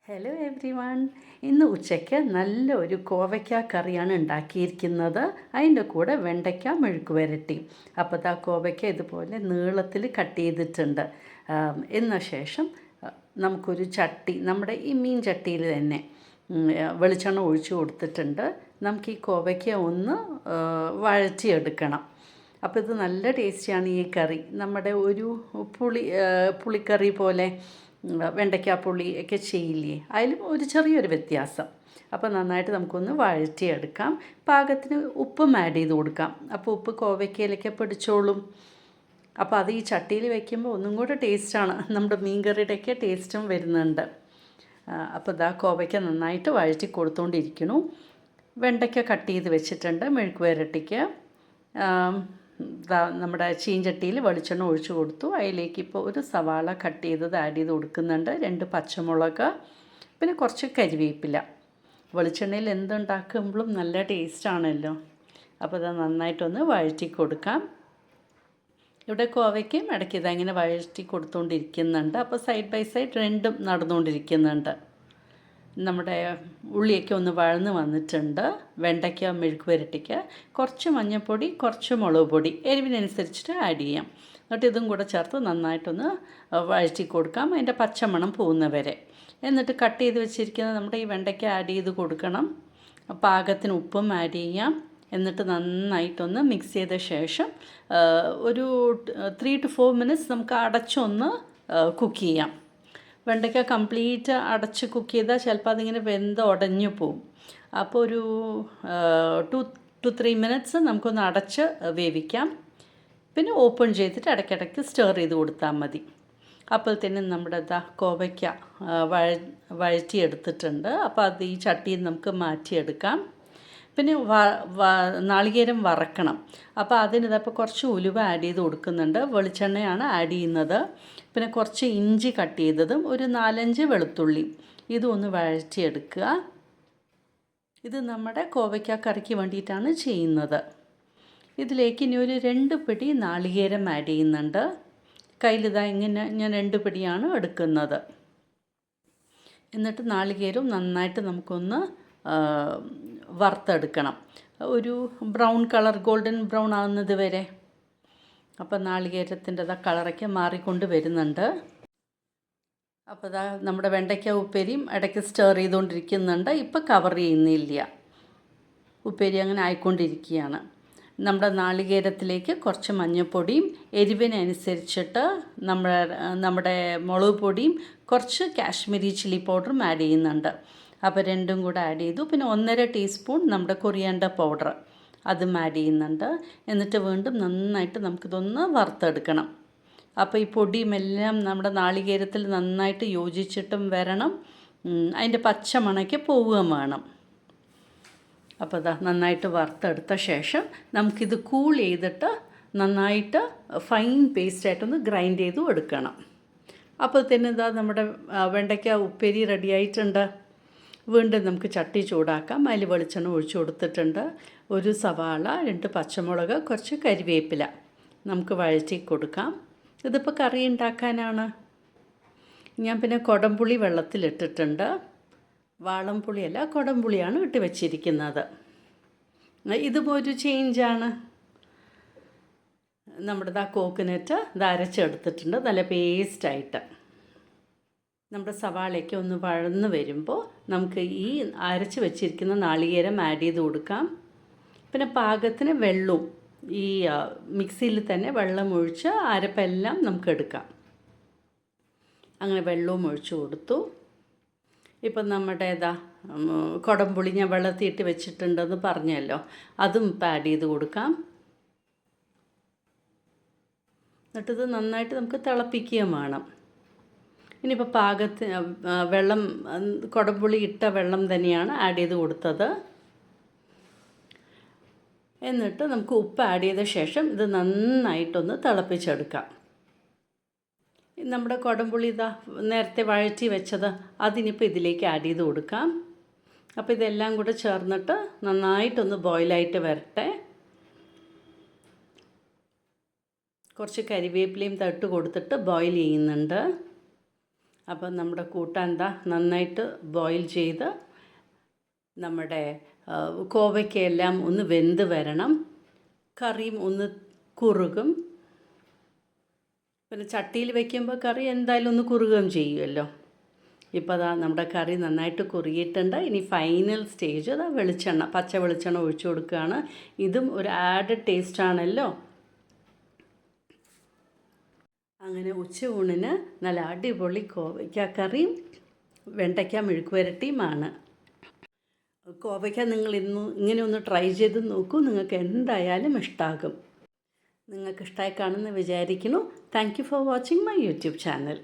Hello every one. ഇന്ന് ഉച്ചയ്ക്ക് നല്ലൊരു കോവയ്ക്ക കറിയാണ് ഉണ്ടാക്കിയിരിക്കുന്നത്. അതിൻ്റെ കൂടെ വെണ്ടയ്ക്ക മെഴുക്ക് വരട്ടി. അപ്പോൾ ആ കോവയ്ക്ക ഇതുപോലെ നീളത്തിൽ കട്ട് ചെയ്തിട്ടുണ്ട്. എന്ന ശേഷം നമുക്കൊരു ചട്ടി, നമ്മുടെ ഈ മീൻ ചട്ടിയിൽ തന്നെ വെളിച്ചെണ്ണ ഒഴിച്ചു കൊടുത്തിട്ടുണ്ട്. നമുക്ക് ഈ കോവയ്ക്ക ഒന്ന് വഴറ്റിയെടുക്കണം. അപ്പോൾ ഇത് നല്ല ടേസ്റ്റിയാണ് ഈ കറി. നമ്മുടെ ഒരു പുളിക്കറി പോലെ വെണ്ടയ്ക്കാപ്പുളി ഒക്കെ ചെയ്യില്ലേ, അതിലും ഒരു ചെറിയൊരു വ്യത്യാസം. അപ്പോൾ നന്നായിട്ട് നമുക്കൊന്ന് വഴറ്റിയെടുക്കാം. പാകത്തിന് ഉപ്പും ആഡ് ചെയ്ത് കൊടുക്കാം. അപ്പോൾ ഉപ്പ് കോവയ്ക്കയിലൊക്കെ പിടിച്ചോളും. അപ്പോൾ അത് ഈ ചട്ടിയിൽ വയ്ക്കുമ്പോൾ ഒന്നും കൂടെ ടേസ്റ്റാണ്. നമ്മുടെ മീൻ കറിയുടെയൊക്കെ ടേസ്റ്റും വരുന്നുണ്ട്. അപ്പോൾ ഇതാ കോവയ്ക്ക നന്നായിട്ട് വഴറ്റി കൊടുത്തുകൊണ്ടിരിക്കുന്നു. വെണ്ടയ്ക്ക കട്ട് ചെയ്ത് വെച്ചിട്ടുണ്ട് മെഴുക്ക് വരട്ടിക്ക്. നമ്മുടെ ചീഞ്ചട്ടിയിൽ വെളിച്ചെണ്ണ ഒഴിച്ചു കൊടുത്തു. അതിലേക്ക് ഇപ്പോൾ ഒരു സവാള കട്ട് ചെയ്തത് ആഡ് ചെയ്ത് കൊടുക്കുന്നുണ്ട്, 2 പച്ചമുളക്, പിന്നെ കുറച്ച് കരിവേപ്പില. വെളിച്ചെണ്ണയിൽ എന്തുണ്ടാക്കുമ്പോഴും നല്ല ടേസ്റ്റാണല്ലോ. അപ്പോൾ അത് നന്നായിട്ടൊന്ന് വഴറ്റി കൊടുക്കാം. ഇവിടെ കോവയ്ക്കും ഇടയ്ക്ക് ഇതങ്ങനെ വഴറ്റി കൊടുത്തുകൊണ്ടിരിക്കുന്നുണ്ട്. അപ്പോൾ സൈഡ് ബൈ സൈഡ് രണ്ടും നടന്നുകൊണ്ടിരിക്കുന്നുണ്ട്. നമ്മുടെ ഉള്ളിയൊക്കെ ഒന്ന് വഴന്ന് വന്നിട്ടുണ്ട്. വെണ്ടയ്ക്ക മെഴുക്ക് വരട്ടിക്ക് കുറച്ച് മഞ്ഞൾപ്പൊടി, കുറച്ച് മുളക് പൊടി എരിവിനനുസരിച്ചിട്ട് ആഡ് ചെയ്യാം. എന്നിട്ട് ഇതും കൂടെ ചേർത്ത് നന്നായിട്ടൊന്ന് വഴറ്റി കൊടുക്കാം, അതിൻ്റെ പച്ചമണം പോകുന്നവരെ. എന്നിട്ട് കട്ട് ചെയ്ത് വെച്ചിരിക്കുന്ന നമ്മുടെ ഈ വെണ്ടയ്ക്ക ആഡ് ചെയ്ത് കൊടുക്കണം. പാകത്തിന് ഉപ്പും ആഡ് ചെയ്യാം. എന്നിട്ട് നന്നായിട്ടൊന്ന് മിക്സ് ചെയ്ത ശേഷം ഒരു 3 to 4 മിനിറ്റ്സ് നമുക്ക് അടച്ചൊന്ന് കുക്ക് ചെയ്യാം. വെണ്ടയ്ക്ക കംപ്ലീറ്റ് അടച്ച് കുക്ക് ചെയ്താൽ ചിലപ്പോൾ അതിങ്ങനെ വെന്ത് ഉടഞ്ഞു പോവും. അപ്പോൾ ഒരു 2 to 3 മിനിറ്റ്സ് നമുക്കൊന്ന് അടച്ച് വേവിക്കാം. പിന്നെ ഓപ്പൺ ചെയ്തിട്ട് ഇടയ്ക്കിടയ്ക്ക് സ്റ്റർ ചെയ്ത് കൊടുത്താൽ മതി. അപ്പോൾ തന്നെ നമ്മുടെ കോവയ്ക്ക വഴറ്റിയെടുത്തിട്ടുണ്ട്. അപ്പോൾ അത് ഈ ചട്ടിയിൽ നമുക്ക് മാറ്റിയെടുക്കാം. പിന്നെ നാളികേരം വറക്കണം. അപ്പോൾ അതിനിതപ്പോൾ കുറച്ച് ഉലുവ ആഡ് ചെയ്ത് കൊടുക്കുന്നുണ്ട്. വെളിച്ചെണ്ണയാണ് ആഡ് ചെയ്യുന്നത്. പിന്നെ കുറച്ച് ഇഞ്ചി കട്ട് ചെയ്തതും ഒരു 4-5 വെളുത്തുള്ളി, ഇതും ഒന്ന് വഴറ്റിയെടുക്കുക. ഇത് നമ്മുടെ കോവയ്ക്ക കറിക്ക് വേണ്ടിയിട്ടാണ് ചെയ്യുന്നത്. ഇതിലേക്ക് ഇനി ഒരു 2 പിടി നാളികേരം ആഡ് ചെയ്യുന്നുണ്ട്. കയ്യിലിതാ ഇങ്ങനെ ഞാൻ 2 പിടിയാണ് എടുക്കുന്നത്. എന്നിട്ട് നാളികേരവും നന്നായിട്ട് നമുക്കൊന്ന് വറുത്തെടുക്കണം, ഒരു ബ്രൗൺ കളർ, ഗോൾഡൻ ബ്രൗൺ ആകുന്നത് വരെ. അപ്പോൾ നാളികേരത്തിൻ്റെ കളറൊക്കെ മാറിക്കൊണ്ട് വരുന്നുണ്ട്. അപ്പോൾ നമ്മുടെ വെണ്ടയ്ക്ക ഉപ്പേരിയും ഇടയ്ക്ക് സ്റ്റർ ചെയ്തുകൊണ്ടിരിക്കുന്നുണ്ട്. ഇപ്പോൾ കവർ ചെയ്യുന്നില്ല, ഉപ്പേരി അങ്ങനെ ആയിക്കൊണ്ടിരിക്കുകയാണ്. നമ്മുടെ നാളികേരത്തിലേക്ക് കുറച്ച് മഞ്ഞൾപ്പൊടിയും എരിവിനനുസരിച്ചിട്ട് നമ്മുടെ മുളക് പൊടിയും കുറച്ച് കാശ്മീരി ചില്ലി പൗഡറും ആഡ് ചെയ്യുന്നുണ്ട്. അപ്പോൾ രണ്ടും കൂടെ ആഡ് ചെയ്തു. പിന്നെ 1.5 ടീസ്പൂൺ നമ്മുടെ കൊറിയാണ്ടർ പൗഡർ, അതും ആഡ് ചെയ്യുന്നുണ്ട്. എന്നിട്ട് വീണ്ടും നന്നായിട്ട് നമുക്കിതൊന്ന് വറുത്തെടുക്കണം. അപ്പോൾ ഈ പൊടിയുമെല്ലാം നമ്മുടെ നാളികേരത്തിൽ നന്നായിട്ട് യോജിച്ചിട്ടും വരണം, അതിൻ്റെ പച്ച മണയ്ക്ക് പോവുകയും വേണം. അപ്പോൾ നന്നായിട്ട് വറുത്തെടുത്ത ശേഷം നമുക്കിത് കൂൾ ചെയ്തിട്ട് നന്നായിട്ട് ഫൈൻ പേസ്റ്റായിട്ടൊന്ന് ഗ്രൈൻഡ് ചെയ്തു എടുക്കണം. അപ്പോൾ തന്നെ നമ്മുടെ വെണ്ടയ്ക്ക ഉപ്പേരി റെഡിയായിട്ടുണ്ട്. വീണ്ടും നമുക്ക് ചട്ടി ചൂടാക്കാം. അതിൽ വെളിച്ചെണ്ണ ഒഴിച്ചു കൊടുത്തിട്ടുണ്ട്. ഒരു സവാള, 2 പച്ചമുളക്, കുറച്ച് കരിവേപ്പില നമുക്ക് വഴറ്റി കൊടുക്കാം. ഇതിപ്പോൾ കറി ഉണ്ടാക്കാനാണ്. ഞാൻ പിന്നെ കുടംപുളി വെള്ളത്തിലിട്ടിട്ടുണ്ട്. വാളംപുളിയല്ല, കുടംപുളിയാണ് ഇട്ട് വെച്ചിരിക്കുന്നത്. ഇതും ഒരു ചേഞ്ചാണ്. നമ്മുടെ കോക്കനട്ട് അരച്ചെടുത്തിട്ടുണ്ട് നല്ല പേസ്റ്റായിട്ട്. നമ്മുടെ സവാളയൊക്കെ ഒന്ന് വഴന്ന് വരുമ്പോൾ നമുക്ക് ഈ അരച്ച് വെച്ചിരിക്കുന്ന നാളികേരം ആഡ് ചെയ്ത് കൊടുക്കാം. പിന്നെ പാകത്തിന് വെള്ളവും, ഈ മിക്സിയിൽ തന്നെ വെള്ളം ഒഴിച്ച് അരപ്പെല്ലാം നമുക്ക് എടുക്കാം. അങ്ങനെ വെള്ളവും ഒഴിച്ചു കൊടുത്തു. ഇപ്പം നമ്മുടെ കുടംപുളി ഞാൻ വെള്ളത്തിയിട്ട് വെച്ചിട്ടുണ്ടെന്ന് പറഞ്ഞല്ലോ, അതും ഇപ്പം ആഡ് ചെയ്ത് കൊടുക്കാം. എന്നിട്ടിത് നന്നായിട്ട് നമുക്ക് തിളപ്പിക്കുകയും വേണം. ഇനിയിപ്പോൾ പാകത്തിന് വെള്ളം, കുടംപുളി ഇട്ട വെള്ളം തന്നെയാണ് ആഡ് ചെയ്ത് കൊടുത്തത്. എന്നിട്ട് നമുക്ക് ഉപ്പ് ആഡ് ചെയ്ത ശേഷം ഇത് നന്നായിട്ടൊന്ന് തിളപ്പിച്ചെടുക്കാം. നമ്മുടെ കുടംപുളി നേരത്തെ വഴറ്റി വെച്ചത് അതിനിപ്പോൾ ഇതിലേക്ക് ആഡ് ചെയ്ത് കൊടുക്കാം. അപ്പോൾ ഇതെല്ലാം കൂടെ ചേർന്നിട്ട് നന്നായിട്ടൊന്ന് ബോയിലായിട്ട് വരട്ടെ. കുറച്ച് കരിവേപ്പിലയും തട്ട് കൊടുത്തിട്ട് ബോയിൽ ചെയ്യുന്നുണ്ട്. അപ്പം നമ്മുടെ കൂട്ടാൻ നന്നായിട്ട് ബോയിൽ ചെയ്ത് നമ്മുടെ കോവയ്ക്കയെല്ലാം ഒന്ന് വെന്ത് വരണം. കറിയും ഒന്ന് കുറുകും. പിന്നെ ചട്ടിയിൽ വയ്ക്കുമ്പോൾ കറി എന്തായാലും ഒന്ന് കുറുകുകയും ചെയ്യുമല്ലോ. ഇപ്പോൾ നമ്മുടെ കറി നന്നായിട്ട് കുറുകിയിട്ടുണ്ട്. ഇനി ഫൈനൽ സ്റ്റേജ് വെളിച്ചെണ്ണ, പച്ച വെളിച്ചെണ്ണ ഒഴിച്ചു കൊടുക്കുകയാണ്. ഇതും ഒരു ആഡഡ് ടേസ്റ്റാണല്ലോ. അങ്ങനെ ഉച്ചയൂണിന് നല്ല അടിപൊളി കോവയ്ക്ക കറിയും വെണ്ടയ്ക്ക മെഴുക്ക് പുരട്ടിയുമാണ്. കോവയ്ക്ക നിങ്ങൾ ഇങ്ങനെ ഒന്ന് ട്രൈ ചെയ്ത് നോക്കൂ. നിങ്ങൾക്ക് എന്തായാലും ഇഷ്ടമാകും. നിങ്ങൾക്ക് ഇഷ്ടമായി കാണുമെന്ന് വിചാരിക്കുന്നു. Thank you for watching my YouTube channel.